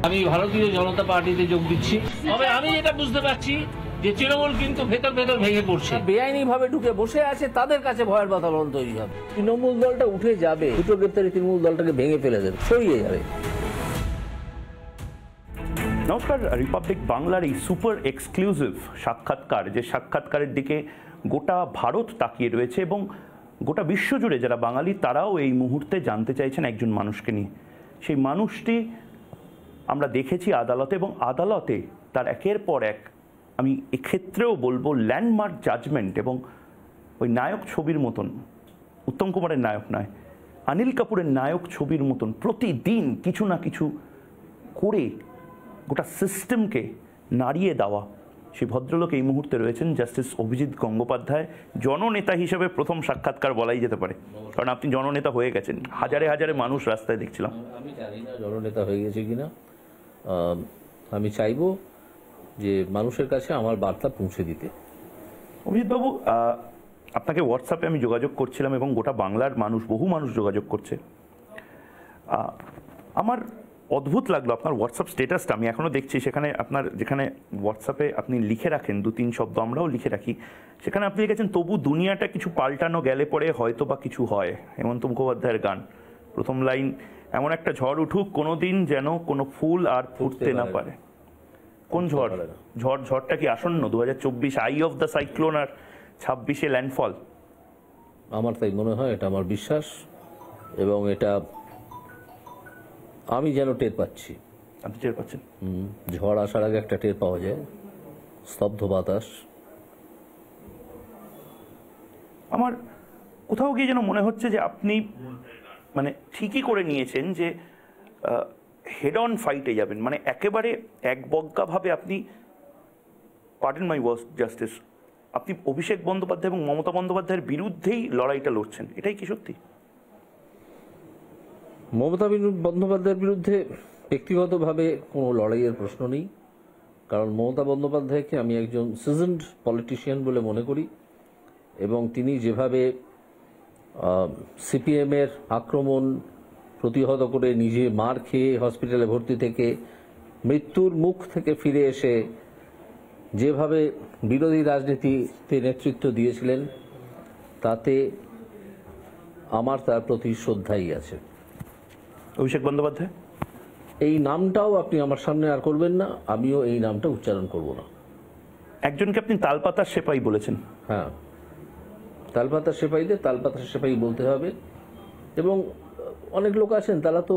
আমি ভারতীয় জনতা পার্টিতে যোগ দিচ্ছি। তবে আমি যেটা বুঝতে পারছি যে তৃণমূল কিন্তু ভেতর ভেতর ভেঙে পড়ছে, বেআইনি ভাবে ঢুকে বসে আছে, তাদের কাছে ভয়ের বাতাবরণ তৈরি হবে। তৃণমূল দলটা উঠে যাবে, দুটো গ্রেপ্তারি তৃণমূল দলটাকে ভেঙে ফেলে দেবে, ছড়িয়ে যাবে। নমস্কার, রিপাবলিক বাংলার এই সুপার এক্সক্লুসিভ সাক্ষাৎকার, যে সাক্ষাৎকারের দিকে গোটা ভারত তাকিয়ে রয়েছে এবং গোটা বিশ্বজুড়ে যারা বাঙালি তারাও এই মুহূর্তে জানতে চাইছেন একজন মানুষকে নিয়ে। সেই মানুষটি আমরা দেখেছি আদালতে, এবং আদালতে তার একের পর এক, আমি এক্ষেত্রেও বলবো ল্যান্ডমার্ক জাজমেন্ট, এবং ওই নায়ক ছবির মতন, উত্তম কুমারের নায়ক নয়, অনিল কাপুরের নায়ক ছবির মতন প্রতিদিন কিছু না কিছু করে গোটা সিস্টেমকে নাড়িয়ে দেওয়া সেই ভদ্রলোক এই মুহূর্তে রয়েছেন জাস্টিস অভিজিৎ গঙ্গোপাধ্যায়। জননেতা হিসেবে প্রথম সাক্ষাৎকার বলাই যেতে পারে, কারণ আপনি জননেতা হয়ে গেছেন। হাজারে হাজারে মানুষ রাস্তায় দেখছিলাম। আমি জানি না জননেতা হয়ে গেছে কিনা, আমি চাইবো যে মানুষের কাছে আমার বার্তা পৌঁছে দিতে। অভিজিৎবাবু, আপনাকে হোয়াটসঅ্যাপে আমি যোগাযোগ করছিলাম এবং গোটা বাংলার মানুষ, বহু মানুষ যোগাযোগ করছে। আমার অদ্ভুত লাগলো আপনার হোয়াটসঅ্যাপ স্ট্যাটাসটা, আমি এখনও দেখছি। সেখানে আপনার, যেখানে হোয়াটসঅ্যাপে আপনি লিখে রাখেন 2-3 শব্দ, আমরাও লিখে রাখি, সেখানে আপনি লিখেছেন, তবু দুনিয়াটা কিছু পাল্টানো গেলে পরে হয়তো বা কিছু হয়। হেমন্ত মুখোপাধ্যায়ের গান, প্রথম লাইন, এমন একটা ঝড় উঠুক কোনোদিন যেন কোনো ফুল আর ফুটতে না পারে। কোন ঝড়? ঝড়টা কি আসন্ন? 2024 আই অফ দ্য সাইক্লোন, আর 26-এ ল্যান্ডফল। আমার তাই মনে হয়, এটা আমার বিশ্বাস, এবং এটা আমি যেন টের পাচ্ছি। আপনি টের পাচ্ছেন? ঝড় আসার আগে একটা টের পাওয়া যায়, স্তব্ধ বাতাস। আমার কোথাও গিয়ে যেন মনে হচ্ছে যে আপনি মানে ঠিকই করে নিয়েছেন যে হেড অন ফাইটে যাবেন, মানে একেবারে একবজ্ঞাভাবে আপনি, পার্ডন মাই ওয়ার্ড জাস্টিস, আপনি অভিষেক বন্দ্যোপাধ্যায় এবং মমতা বন্দ্যোপাধ্যায়ের বিরুদ্ধেই লড়াইটা লড়ছেন। এটাই কি সত্যি? মমতা বন্দ্যোপাধ্যায়ের বিরুদ্ধে ব্যক্তিগতভাবে কোনো লড়াইয়ের প্রশ্ন নেই, কারণ মমতা বন্দ্যোপাধ্যায়কে আমি একজন সিজনড পলিটিশিয়ান বলে মনে করি, এবং তিনি যেভাবে সিপিএমের আক্রমণ প্রতিহত করে নিজে মার খেয়ে হসপিটালে ভর্তি থেকে মৃত্যুর মুখ থেকে ফিরে এসে যেভাবে বিরোধী রাজনীতিতে নেতৃত্ব দিয়েছিলেন, তাতে আমার তার প্রতি শ্রদ্ধাই আছে। অভিষেক বন্দ্যোপাধ্যায় এই নামটাও আপনি আমার সামনে আর করবেন না, আমিও এই নামটা উচ্চারণ করব না। একজনকে আপনি তালপাতার সেপাই বলেছেন। হ্যাঁ, তালপাতার সেপাইদের তালপাতার সেপাই বলতে হবে, এবং অনেক লোক আছেন তারা তো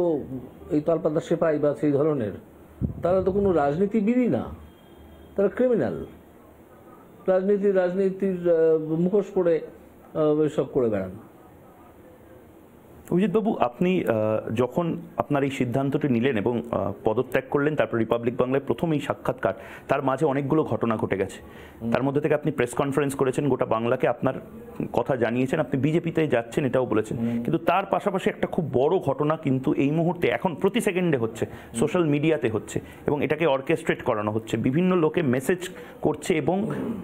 এই তালপাতার সেপাই বা সেই ধরনের, তারা তো কোনো রাজনীতিবিদই না, তারা ক্রিমিনাল। রাজনীতির মুখোশ পরে সব করে বেড়ান। অভিজিৎবাবু, আপনি যখন আপনার এই সিদ্ধান্তটি নিলেন এবং পদত্যাগ করলেন, তারপর রিপাবলিক বাংলায় প্রথম এই সাক্ষাৎকার, তার মাঝে অনেকগুলো ঘটনা ঘটে গেছে। তার মধ্যে থেকে আপনি প্রেস কনফারেন্স করেছেন, গোটা বাংলাকে আপনার কথা জানিয়েছেন, আপনি বিজেপিতে যাচ্ছেন এটাও বলেছেন। কিন্তু তার পাশাপাশি একটা খুব বড় ঘটনা কিন্তু এই মুহূর্তে, এখন প্রতি সেকেন্ডে হচ্ছে, সোশ্যাল মিডিয়াতে হচ্ছে, এবং এটাকে অর্কেস্ট্রেট করানো হচ্ছে। বিভিন্ন লোকে মেসেজ করছে এবং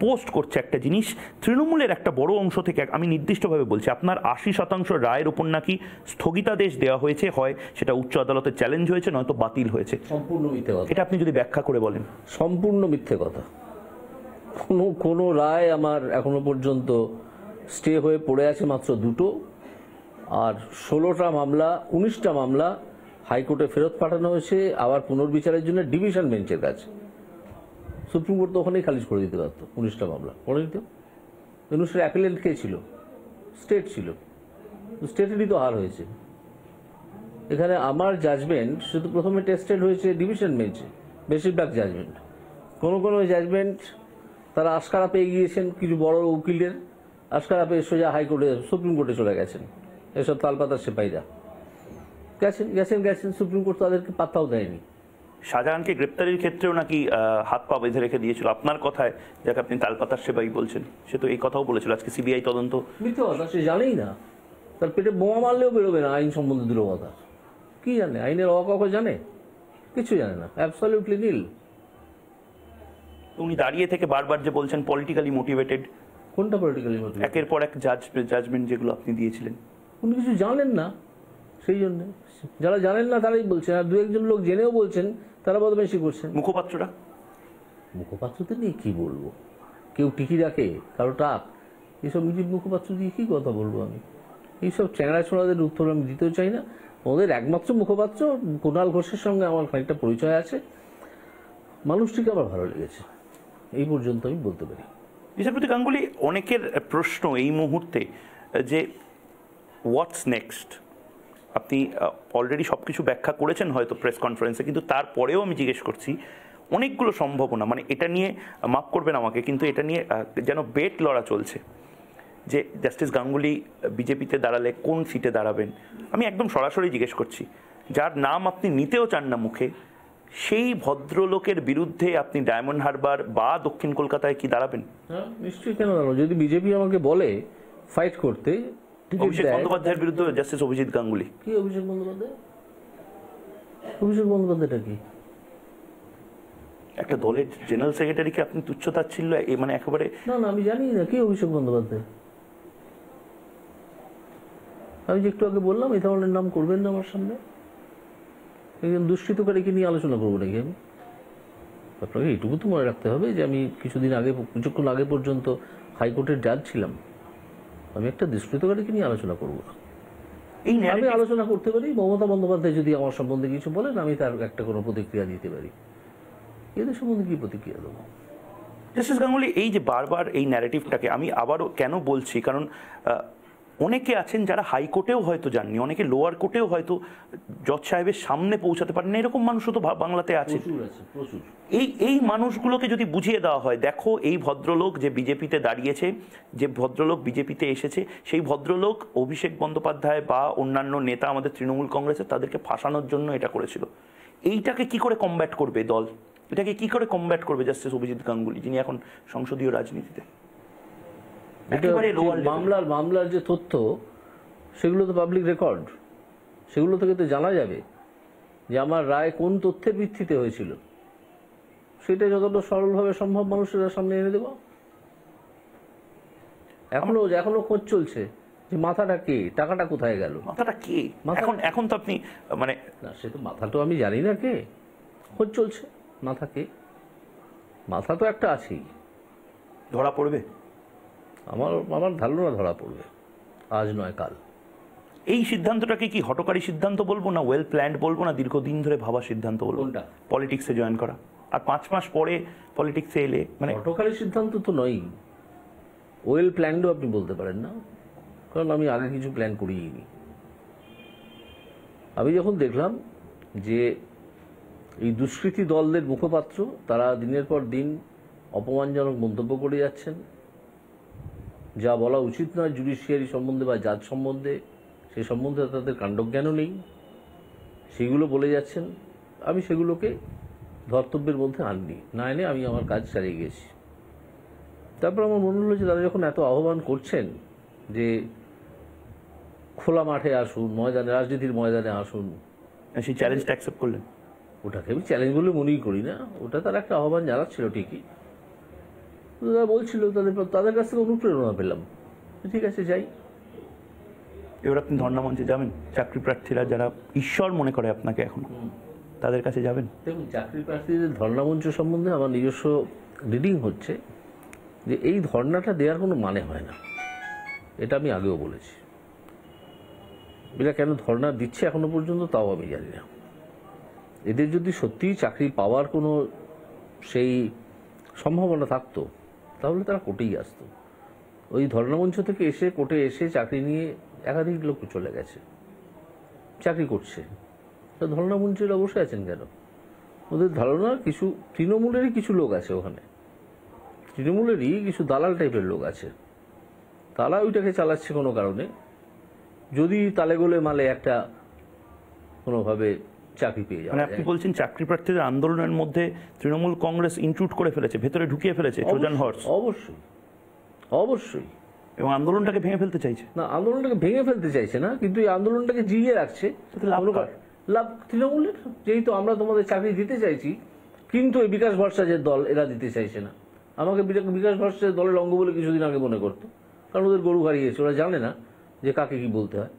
পোস্ট করছে একটা জিনিস, তৃণমূলের একটা বড় অংশ থেকে, আমি নির্দিষ্টভাবে বলছি, আপনার 80% রায়ের উপর নাকি স্থগিতাদেশ দেওয়া হয়েছে, হয় সেটা উচ্চ আদালতে চ্যালেঞ্জ হয়েছে, নয়তো বাতিল হয়েছে। সম্পূর্ণ মিথ্যে কথা। এটা আপনি যদি ব্যাখ্যা করে বলেন। সম্পূর্ণ মিথ্যে কথা। কোনো রায় আমার এখনো পর্যন্ত স্টে হয়ে পড়ে আছে মাত্র 2টো, আর 16টা মামলা, 19টা মামলা হাইকোর্টে ফেরত পাঠানো হয়েছে আবার পুনর্বিচারের জন্য ডিভিশন বেঞ্চের কাছে। সুপ্রিম কোর্ট তো ওখানেই খারিজ করে দিতে পারতো 19টা মামলা, করে দিত। 19টার অ্যাপিলেন্ট কে ছিল? স্টেট ছিল, স্টেটেরই তো হার হয়েছে। এখানে আমার জাজমেন্ট শুধু প্রথমে টেস্টেড হয়েছে ডিভিশন বেঞ্চে, বেশিরভাগ জাজমেন্ট। কোনো জাজমেন্ট তারা আশকারা পেয়ে গিয়েছেন, কিছু বড় উকিলের আশকারা পেয়ে সোজা হাইকোর্টে, সুপ্রিম কোর্টে চলে গেছেন। এসব তালপাতার সেপাইরা গেছেন, সুপ্রিম কোর্ট তাদেরকে পাত্তাও দেয়নি। শাহজাহানকে গ্রেপ্তারির ক্ষেত্রেও নাকি হাত পা বেঁধে রেখে দিয়েছিল। আপনার কথায়, যাকে আপনি তালপাতার সেপাই বলছেন, সে তো এই কথাও বলেছিল আজকে সিবিআই তদন্ত। মিথ্যে কথা, সে জানেই না। তার পেটে বোমা মারলেও বেরোবে না আইন সম্বন্ধে দুটো কথা। কি জানে? আইনের অকাক জানে? কিছু জানে না, অ্যাবসলিউটলি নীল। উনি দাঁড়িয়ে থেকে বারবার যে বলছেন পলিটিক্যালি মোটিভেটেড। কোনটা পলিটিক্যালি মোটিভেটেড? একের পর এক জাজমেন্ট যেগুলো আপনি দিয়েছিলেন। উনি কিছু জানেন না, সেই জন্য। যারা জানেন না তারাই বলছেন, আর দু একজন লোক জেনেও বলছেন, তারা বদমাইশি করছেন। মুখপাত্ররা, মুখপাত্রদের নিয়ে কি বলবো? কেউ টিকি রাখে, কারো টাক, এইসব নিজের মুখপাত্র দিয়ে কি কথা বলবো আমি? এইসব চ্যাংড়া ছোড়াদের উত্তর আমি দিতেও চাই না। ওদের একমাত্র মুখপাত্র কুণাল ঘোষের সঙ্গে আমার খানিকটা পরিচয় আছে, মানুষটিকে আমার ভালো লেগেছে, এই পর্যন্ত আমি বলতে পারি। বিচারপতি গাঙ্গুলি, অনেকের প্রশ্ন এই মুহূর্তে যে হোয়াটস নেক্সট। আপনি অলরেডি সব কিছু ব্যাখ্যা করেছেন হয়তো প্রেস কনফারেন্সে, কিন্তু তারপরেও আমি জিজ্ঞেস করছি, অনেকগুলো সম্ভাবনা, মানে এটা নিয়ে মাফ করবেন আমাকে, কিন্তু এটা নিয়ে যেন বেট লড়া চলছে যে জাস্টিস গাঙ্গুলি বিজেপিতে দাঁড়ালে কোন সিটে দাঁড়াবেন। আমি একদম সরাসরি জিজ্ঞেস করছি, যার নাম আপনি নিতেও চান না মুখে, সেই ভদ্রলোকের বিরুদ্ধে আপনি ডায়মন্ড হারবার বা দক্ষিণ কলকাতায় কি দাঁড়াবেন? হ্যাঁ, নিশ্চয়ই, কেন দাঁড়াবো? যদি বিজেপি আমাকে বলে ফাইট করতে, অভিষেক বন্দ্যোপাধ্যায়ের বিরুদ্ধে জাস্টিস অভিজিৎ গাঙ্গুলি। কি অভিষেক বন্দ্যোপাধ্যায়? অভিষেক বন্দ্যোপাধ্যায়টা কি? একটা দলের জেনারেল সেক্রেটারিকে আপনি তুচ্ছতাচ্ছিল্য, মানে একেবারে। না, আমি জানি না কি অভিষেক বন্দ্যোপাধ্যায়। আমি যে একটু আগে বললাম এই ধরনের নাম করবেন না আমার সামনে। একজন দুষ্কৃতকারীকে নিয়ে আলোচনা করবো নাকি আমি? আপনাকে এইটুকু তো মনে রাখতে হবে যে আমি কিছুক্ষণ আগে পর্যন্ত হাইকোর্টের জাজ ছিলাম। আমি একটা দুষ্কৃতকারীকে নিয়ে আলোচনা করবো না। আমি আলোচনা করতে পারি, মমতা বন্দ্যোপাধ্যায় যদি আমার সম্বন্ধে কিছু বলেন, আমি তার একটা কোনো প্রতিক্রিয়া দিতে পারি। এদের সম্বন্ধে কি প্রতিক্রিয়া দেবো? জাস্টিস গাঙ্গুলি, এই যে বারবার এই ন্যারেটিভটাকে আমি আবারও কেন বলছি, কারণ অনেকে আছেন যারা হাইকোর্টেও হয়তো যাননি, অনেকে লোয়ার কোর্টেও হয়তো জজ সাহেবের সামনে পৌঁছাতে পারেন, এরকম মানুষও তো বাংলাতে আছে। প্রচুর। এই মানুষগুলোকে যদি বুঝিয়ে দেওয়া হয়, দেখো এই ভদ্রলোক যে বিজেপিতে দাঁড়িয়েছে, যে ভদ্রলোক বিজেপিতে এসেছে, সেই ভদ্রলোক অভিষেক বন্দ্যোপাধ্যায় বা অন্যান্য নেতা আমাদের তৃণমূল কংগ্রেসের, তাদেরকে ফাঁসানোর জন্য এটা করেছিল। এইটাকে কি করে কমব্যাট করবে দল? এটাকে কি করে কমব্যাট করবে জাস্টিস অভিজিৎ গাঙ্গুলি, যিনি এখন সংসদীয় রাজনীতিতে? মামলার যে তথ্য, সেগুলো তো পাবলিক রেকর্ড, সেগুলো থেকে তো জানা যাবে যে আমার রায় কোন তথ্যের ভিত্তিতে হয়েছিল। সেটা যতটা সরলভাবে সম্ভব মানুষের সামনে এনে দেব। এখনো খোঁজ চলছে যে মাথাটা কে, টাকাটা কোথায় গেল। মাথাটা কে এখন তো আপনি মানে না, সে তো মাথা তো আমি জানি না কে, খোঁজ চলছে মাথা কে। মাথা তো একটা আছেই, ধরা পড়বে। আমার ধারণা ধরা পড়বে, আজ নয় কাল। এই সিদ্ধান্তটাকে কি হঠকারী সিদ্ধান্ত বলবো, না ওয়েল প্ল্যান্ড বলবো, না দীর্ঘদিন ধরে ভাবা সিদ্ধান্ত বলবো? কোনটা? পলিটিক্সে জয়েন করা আর 5 মাস পরে পলিটিক্সে এলে, মানে হঠকারী সিদ্ধান্ত তো নয়, ওয়েল প্ল্যান্ডও আপনি বলতে পারেন না, কারণ আমি আগে কিছু প্ল্যান করিনি। আমি যখন দেখলাম যে এই দুষ্কৃতী দলদের মুখপাত্র তারা দিনের পর দিন অপমানজনক মন্তব্য করে যাচ্ছেন, যা বলা উচিত নয় জুডিশিয়ারি সম্বন্ধে বা জাজ সম্বন্ধে, সে সম্বন্ধে তাদের কাণ্ডজ্ঞানও নেই, সেগুলো বলে যাচ্ছেন, আমি সেগুলোকে ধর্তব্যের মধ্যে আননি, না এনে আমি আমার কাজ চালিয়ে গেছি। তারপর আমার মনে হলো যে তারা যখন এত আহ্বান করছেন যে খোলা মাঠে আসুন, ময়দানে, রাজনীতির ময়দানে আসুন, সেই চ্যালেঞ্জটা অ্যাকসেপ্ট করলেন? ওটাকে আমি চ্যালেঞ্জ বলে মনেই করি না, ওটা তারা একটা আহ্বান জানাচ্ছিল ঠিকই, তারা বলছিল, তাদের কাছ থেকে অনুপ্রেরণা পেলাম, ঠিক আছে যাই। এবার আপনি ধর্ণা মঞ্চে যাবেন? চাকরি প্রার্থীরা যারা ঈশ্বর মনে করে আপনাকে এখন, তাদের কাছে যাবেন? দেখুন, চাকরি প্রার্থীদের ধর্ণা মঞ্চ সম্বন্ধে আমার নিজস্ব রিডিং হচ্ছে যে এই ধর্ণাটা দেওয়ার কোনো মানে হয় না, এটা আমি আগেও বলেছি। এরা কেন ধর্ণা দিচ্ছে এখনো পর্যন্ত তাও আমি জানি না। এদের যদি সত্যিই চাকরি পাওয়ার কোনো সেই সম্ভাবনা থাকতো তাহলে তারা কোর্টেই আসতো। ওই ধর্ণামঞ্চ থেকে এসে কোর্টে এসে চাকরি নিয়ে একাধিক লোক চলে গেছে, চাকরি করছে। তা ধর্ণামঞ্চেরা বসে আছেন কেন? ওদের ধারণা কিছু তৃণমূলেরই কিছু লোক আছে ওখানে, তৃণমূলেরই কিছু দালাল টাইপের লোক আছে, তারা ওইটাকে চালাচ্ছে কোনো কারণে, যদি তালে গোলে মালে একটা কোনোভাবে চাকরি পেয়ে যায়। মানে আপনি বলছেন চাকরি প্রার্থীদের আন্দোলনের মধ্যে তৃণমূল কংগ্রেস ইনক্লুড করে ফেলেছে, ভেতরে ঢুকিয়ে ফেলেছে ট্রোজান হর্স? অবশ্যই, অবশ্যই। এবং আন্দোলনটাকে ভেঙে ফেলতে চাইছে? না, আন্দোলনটাকে ভেঙে ফেলতে চাইছে না, কিন্তু এই আন্দোলনটাকে জিইয়ে রাখছে। লাভ তৃণমূলের, যেহেতু আমরা তোমাদের চাকরি দিতে চাইছি, কিন্তু এই বিকাশ ভরসাজের দল এরা দিতে চাইছে না। আমাকে বিকাশ ভরসাজের দলের অঙ্গ বলে কিছুদিন আগে মনে করতো, কারণ ওদের গরু হারিয়েছে, ওরা জানে না যে কাকে কি বলতে হয়।